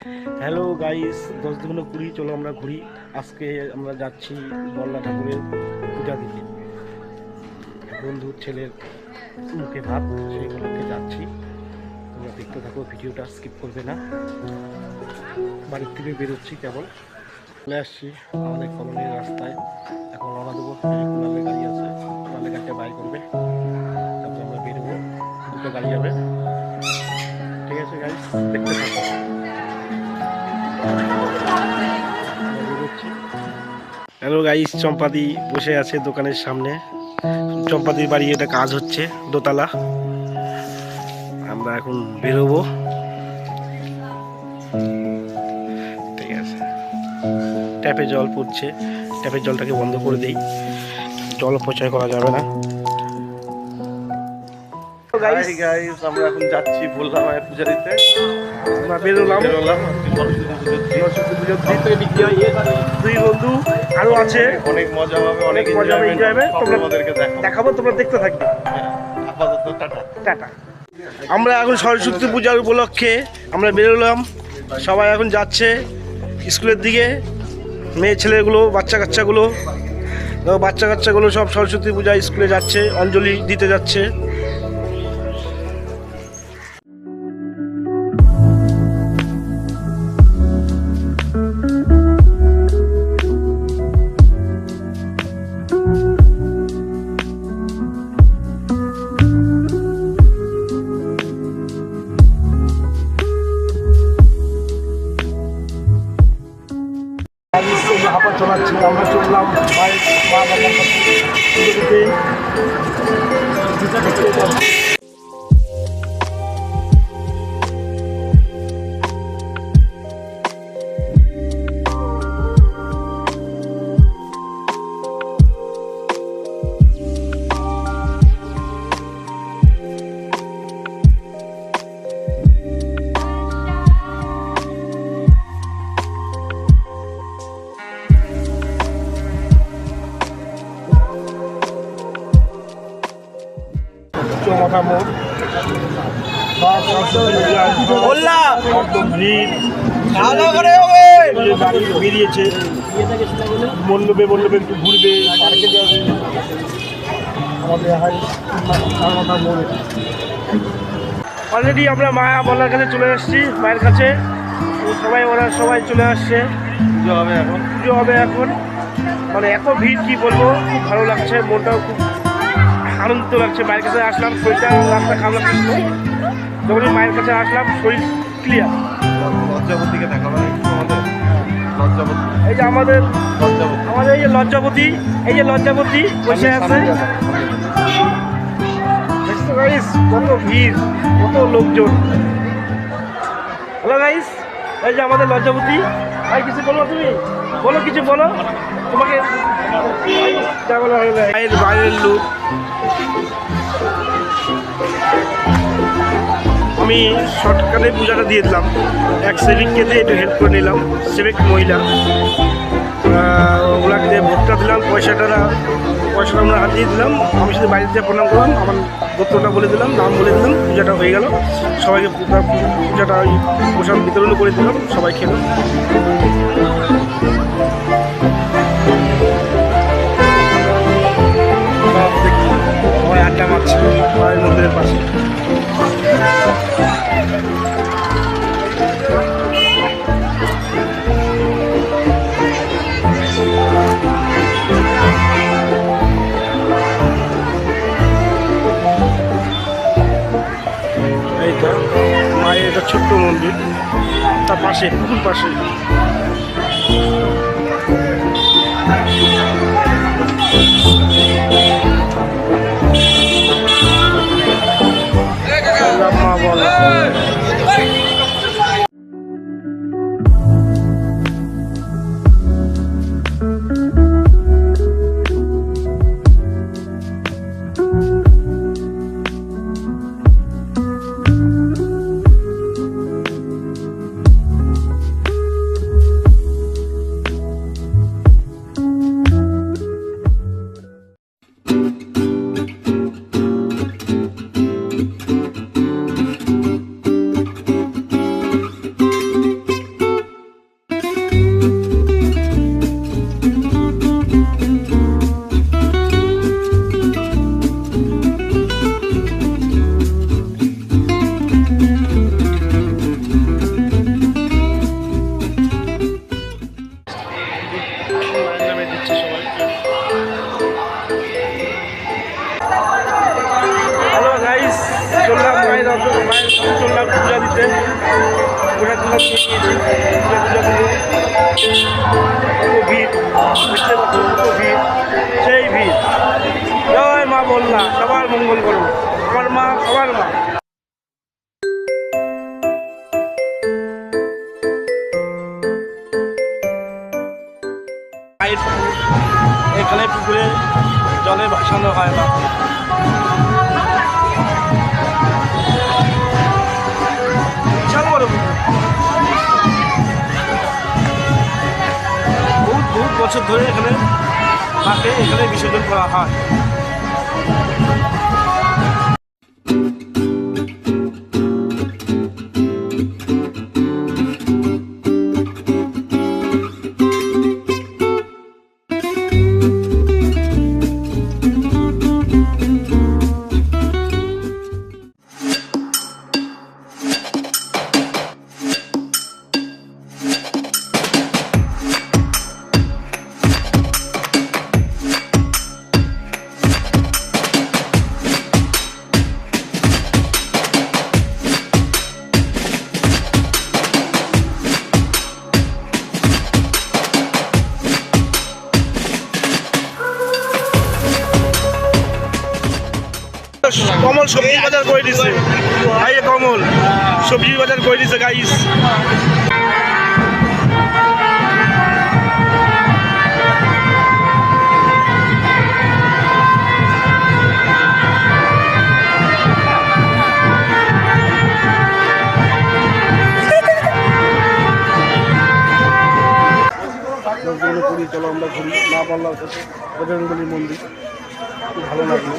Hello guys, 10 দুগুণ 20, চলো আমরা ঘুরি। আজকে আমরা যাচ্ছি বল্লা ঠাকুরের পূজা দিতে। বন্ধুর ছেলের মুখে ভাত, সেইগুলোকে যাচ্ছি। তোমরা দেখতে থাকো, ভিডিওটা স্কিপ করবে না। বাড়ির থেকে বেরোচ্ছি, কেবল চলে আসছি আমাদের কলোনির রাস্তায়। এখন রওনা দেবো। কুণালের গাড়ি আছে, কুণালের গাড়িটা বাই করবে, তারপর আমরা বেরোবো। দুটো গাড়ি যাবে, ঠিক আছে গাইস, দেখতে থাকো। হ্যালো গাইস, চম্পাদি বসে আছে দোকানের সামনে। চম্পাদির বাড়ি, এটা কাজ হচ্ছে, দোতলা। আমরা এখন বেরোবো, ঠিক আছে। ট্যাপে জল পড়ছে, ট্যাপের জলটাকে বন্ধ করে দেই, জল অপচয় করা যাবে না। আমরা এখন যাচ্ছি ভোলা মায়ের পূজা দিতে। আমরা বেরোলাম। দুই বন্ধু আরো আছে, অনেক মজা হবে, অনেক মজা হবে। তোমাদেরকে দেখাবো, তোমরা দেখতে থাকবে। আপাতত টাটা। আমরা এখন সরস্বতী পূজার উপলক্ষে আমরা বেরোলাম। সবাই এখন যাচ্ছে স্কুলের দিকে। মেয়ে ছেলেগুলো, বাচ্চা কাচ্চাগুলো সব সরস্বতী পূজা স্কুলে যাচ্ছে, অঞ্জলি দিতে যাচ্ছে। হাঁপা চলাচ্ছি, আমরা চললাম মা বাবার কাছে। বেরিয়েছে মণ্ডপে একটু ঘুরবে, পার্কে যাবে। অলরেডি আমরা মায়া বলার কাছে চলে আসছি, মায়ের কাছে। ওরা সবাই চলে আসছে। পুজো হবে এখন। মানে এত ভিড়, কি বলবো, খুব ভালো লাগছে, মনটাও খুব আনন্দিত লাগছে। মায়ের কাছে আসলাম, শরীরটা রাস্তা খারাপ লাগছিল, যখনই মায়ের কাছে আসলাম শরীর ক্লিয়ার। লজ্জাবতীকে দেখাবো, এই যে আমাদের এই যে লজ্জাবতী বসে আছে। কত ভিড়, কত লোকজন। হ্যালো গাইস, এই যে আমাদের লজ্জাবতী। ভাই কিছু বলো, তুমি বলো, কিছু বলো। তোমাকে বাইরের লোক। আমি শর্টকাটে পূজাটা দিয়ে দিলাম, এক সেভিককে দিয়ে একটু হেল্প করে নিলাম। সেভিক মহিলা, ওনাকে দিয়ে ভোটটা দিলাম, পয়সাটা আমরা হাত দিয়ে দিলাম। আমি শুধু বাড়িতে প্রণাম করলাম, আমার গোত্রটা বলে দিলাম, নাম বলে দিলাম, পূজাটা হয়ে গেল। সবাইকে পূজাটা প্রসাদ বিতরণ করে দিলাম, সবাই খেলো। সবাই আড্ডা মারছে মায়ের মন্দিরের পাশে। এইটা মায়ের একটা ছোট্ট মন্দির, তার পাশে, পুকুর পাশে। মা বলা নিয়ে নিয়েছি ভিড় দেখতে পাচ্ছেন কত ভিড়, সেই ভিড়। জয় মা বললা, সবার মঙ্গল করুন, আমার মা সবার মা। এখানে পুকুরে জলে ভাসানো হয় না। বিশাল বড় পুকুর, বহুত বছর ধরে এখানে মাকে এখানে বিসর্জন করা হয়। কমল সবজি বাজার করে দিছে, ভাই কমল সবজি বাজার করে দিছে গাইস। চলো আমরা ঘুরি মা বললাম বজরঙ্গলী মন্দির, খুব ভালো লাগলো।